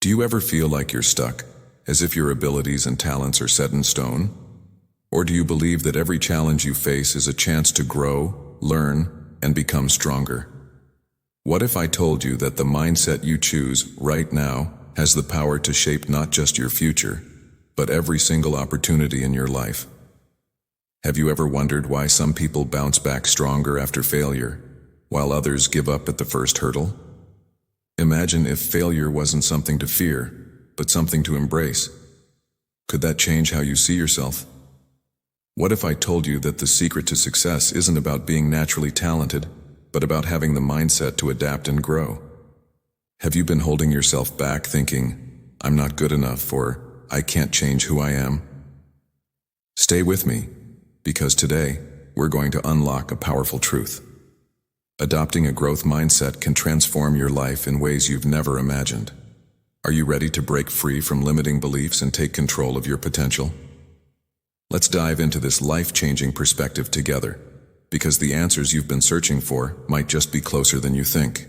Do you ever feel like you're stuck, as if your abilities and talents are set in stone? Or do you believe that every challenge you face is a chance to grow, learn, and become stronger? What if I told you that the mindset you choose right now has the power to shape not just your future, but every single opportunity in your life? Have you ever wondered why some people bounce back stronger after failure, while others give up at the first hurdle? Imagine if failure wasn't something to fear, but something to embrace. Could that change how you see yourself? What if I told you that the secret to success isn't about being naturally talented, but about having the mindset to adapt and grow? Have you been holding yourself back thinking, I'm not good enough, or I can't change who I am? Stay with me, because today, we're going to unlock a powerful truth. Adopting a growth mindset can transform your life in ways you've never imagined. Are you ready to break free from limiting beliefs and take control of your potential? Let's dive into this life-changing perspective together, because the answers you've been searching for might just be closer than you think.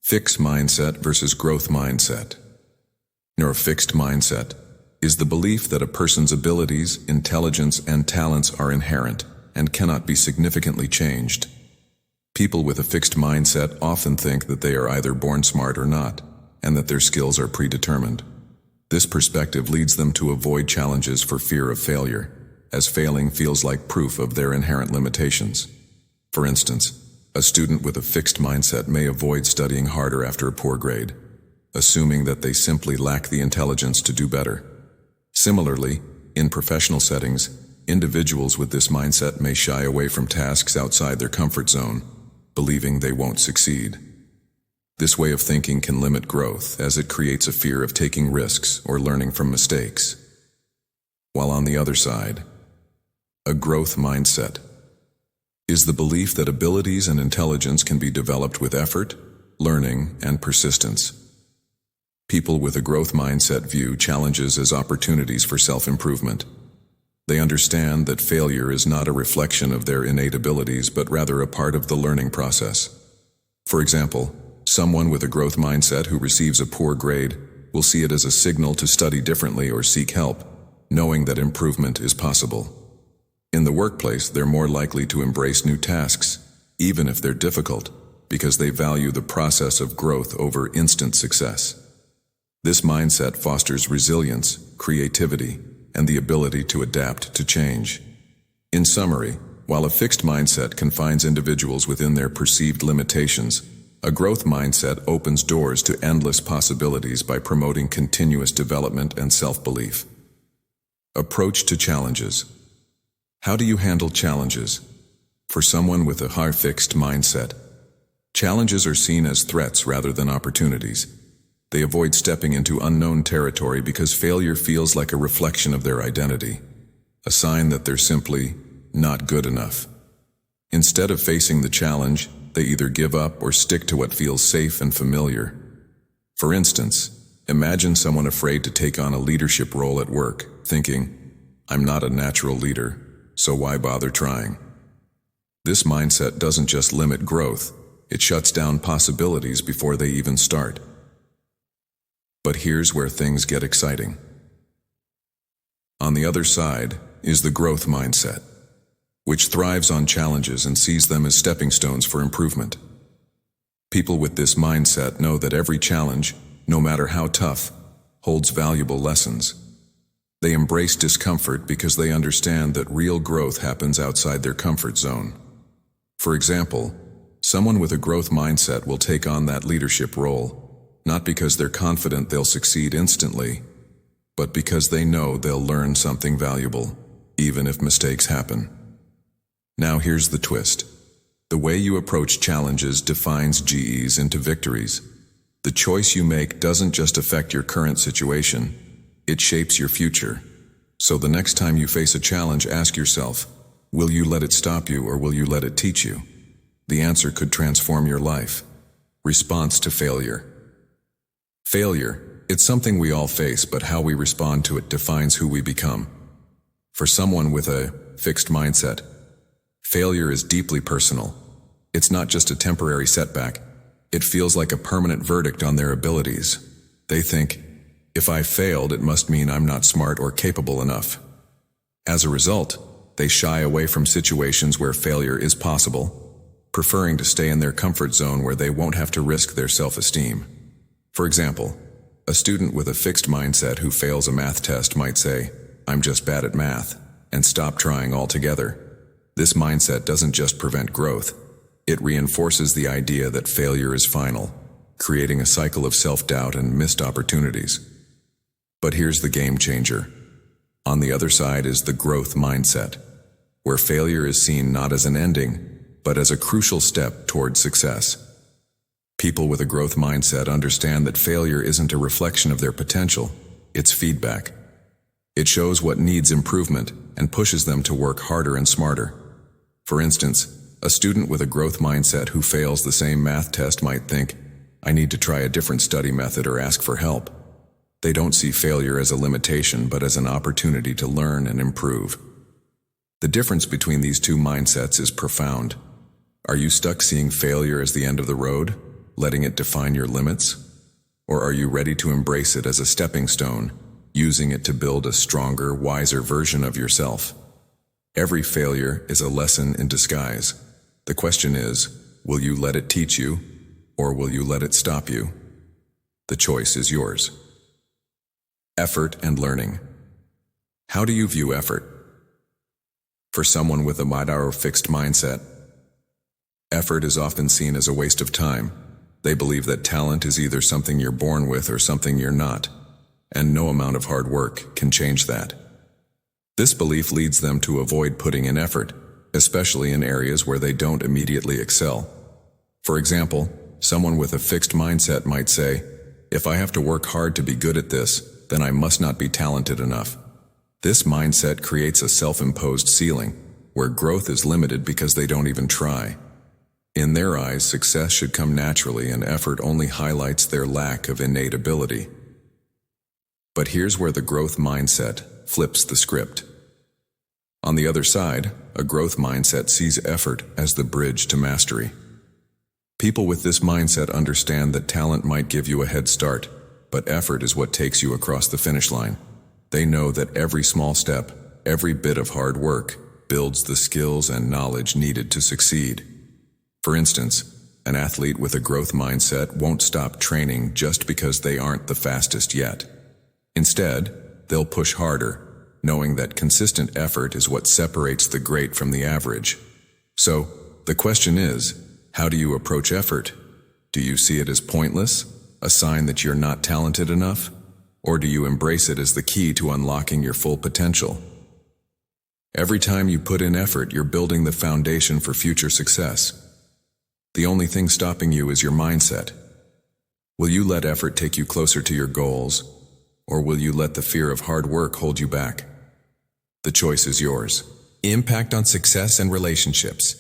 Fixed mindset versus growth mindset. Your fixed mindset is the belief that a person's abilities, intelligence, and talents are inherent and cannot be significantly changed. People with a fixed mindset often think that they are either born smart or not, and that their skills are predetermined. This perspective leads them to avoid challenges for fear of failure, as failing feels like proof of their inherent limitations. For instance, a student with a fixed mindset may avoid studying harder after a poor grade, assuming that they simply lack the intelligence to do better. Similarly, in professional settings, individuals with this mindset may shy away from tasks outside their comfort zone, believing they won't succeed. This way of thinking can limit growth, as it creates a fear of taking risks or learning from mistakes. While on the other side, a growth mindset is the belief that abilities and intelligence can be developed with effort, learning, and persistence. People with a growth mindset view challenges as opportunities for self-improvement. They understand that failure is not a reflection of their innate abilities, but rather a part of the learning process. For example, someone with a growth mindset who receives a poor grade will see it as a signal to study differently or seek help, knowing that improvement is possible. In the workplace, they're more likely to embrace new tasks, even if they're difficult, because they value the process of growth over instant success. This mindset fosters resilience, creativity, and the ability to adapt to change. In summary, while a fixed mindset confines individuals within their perceived limitations, a growth mindset opens doors to endless possibilities by promoting continuous development and self-belief. Approach to challenges. How do you handle challenges? For someone with a high fixed mindset, challenges are seen as threats rather than opportunities. They avoid stepping into unknown territory because failure feels like a reflection of their identity, a sign that they're simply not good enough. Instead of facing the challenge, they either give up or stick to what feels safe and familiar. For instance, imagine someone afraid to take on a leadership role at work, thinking, I'm not a natural leader, so why bother trying? This mindset doesn't just limit growth, it shuts down possibilities before they even start. But here's where things get exciting. On the other side is the growth mindset, which thrives on challenges and sees them as stepping stones for improvement. People with this mindset know that every challenge, no matter how tough, holds valuable lessons. They embrace discomfort because they understand that real growth happens outside their comfort zone. For example, someone with a growth mindset will take on that leadership role, not because they're confident they'll succeed instantly, but because they know they'll learn something valuable, even if mistakes happen. Now here's the twist. The way you approach challenges defines GEs into victories. The choice you make doesn't just affect your current situation, it shapes your future. So the next time you face a challenge, ask yourself, will you let it stop you or will you let it teach you? The answer could transform your life. Response to failure. Failure, it's something we all face, but how we respond to it defines who we become. For someone with a fixed mindset, failure is deeply personal. It's not just a temporary setback. It feels like a permanent verdict on their abilities. They think, If I failed, it must mean I'm not smart or capable enough. As a result, they shy away from situations where failure is possible, preferring to stay in their comfort zone where they won't have to risk their self-esteem. For example, a student with a fixed mindset who fails a math test might say, "I'm just bad at math," and stop trying altogether. This mindset doesn't just prevent growth, it reinforces the idea that failure is final, creating a cycle of self-doubt and missed opportunities. But here's the game changer. On the other side is the growth mindset, where failure is seen not as an ending, but as a crucial step toward success. People with a growth mindset understand that failure isn't a reflection of their potential, it's feedback. It shows what needs improvement and pushes them to work harder and smarter. For instance, a student with a growth mindset who fails the same math test might think, "I need to try a different study method or ask for help." They don't see failure as a limitation, but as an opportunity to learn and improve. The difference between these two mindsets is profound. Are you stuck seeing failure as the end of the road, letting it define your limits? Or are you ready to embrace it as a stepping stone, using it to build a stronger, wiser version of yourself? Every failure is a lesson in disguise. The question is, will you let it teach you, or will you let it stop you? The choice is yours. Effort and learning. How do you view effort? For someone with a fixed mindset, effort is often seen as a waste of time. They believe that talent is either something you're born with or something you're not, and no amount of hard work can change that. This belief leads them to avoid putting in effort, especially in areas where they don't immediately excel. For example, someone with a fixed mindset might say, "If I have to work hard to be good at this, then I must not be talented enough." This mindset creates a self-imposed ceiling, where growth is limited because they don't even try. In their eyes, success should come naturally, and effort only highlights their lack of innate ability. But here's where the growth mindset flips the script. On the other side, a growth mindset sees effort as the bridge to mastery. People with this mindset understand that talent might give you a head start, but effort is what takes you across the finish line. They know that every small step, every bit of hard work, builds the skills and knowledge needed to succeed. For instance, an athlete with a growth mindset won't stop training just because they aren't the fastest yet. Instead, they'll push harder, knowing that consistent effort is what separates the great from the average. So, the question is, how do you approach effort? Do you see it as pointless, a sign that you're not talented enough? Or do you embrace it as the key to unlocking your full potential? Every time you put in effort, you're building the foundation for future success. The only thing stopping you is your mindset. Will you let effort take you closer to your goals, or will you let the fear of hard work hold you back? The choice is yours. Impact on success and relationships.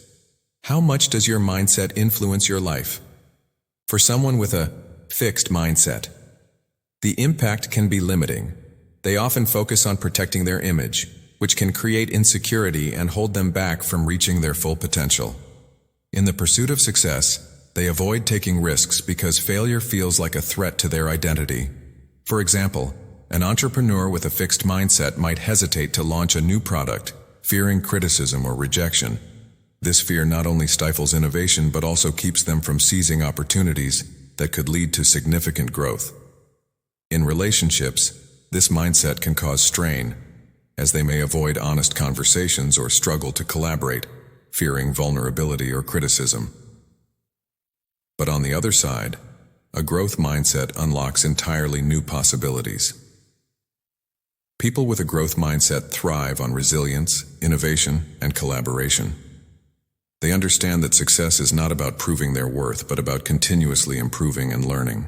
How much does your mindset influence your life? For someone with a fixed mindset, the impact can be limiting. They often focus on protecting their image, which can create insecurity and hold them back from reaching their full potential. In the pursuit of success, they avoid taking risks because failure feels like a threat to their identity. For example, an entrepreneur with a fixed mindset might hesitate to launch a new product, fearing criticism or rejection. This fear not only stifles innovation but also keeps them from seizing opportunities that could lead to significant growth. In relationships, this mindset can cause strain, as they may avoid honest conversations or struggle to collaborate, fearing vulnerability or criticism. But on the other side, a growth mindset unlocks entirely new possibilities. People with a growth mindset thrive on resilience, innovation, and collaboration. They understand that success is not about proving their worth, but about continuously improving and learning.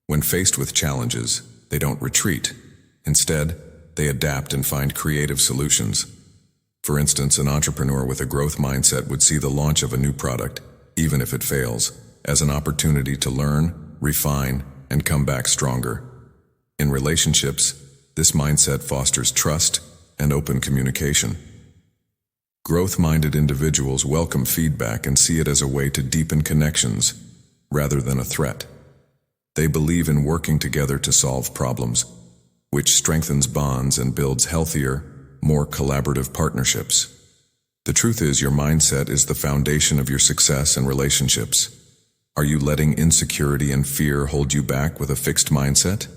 When faced with challenges, they don't retreat. Instead, they adapt and find creative solutions. For instance, an entrepreneur with a growth mindset would see the launch of a new product, even if it fails, as an opportunity to learn, refine, and come back stronger. In relationships, this mindset fosters trust and open communication. Growth-minded individuals welcome feedback and see it as a way to deepen connections, rather than a threat. They believe in working together to solve problems, which strengthens bonds and builds healthier, more collaborative partnerships. The truth is, your mindset is the foundation of your success and relationships. Are you letting insecurity and fear hold you back with a fixed mindset?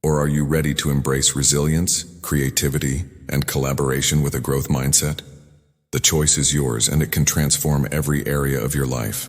Or are you ready to embrace resilience, creativity, and collaboration with a growth mindset? The choice is yours, and it can transform every area of your life.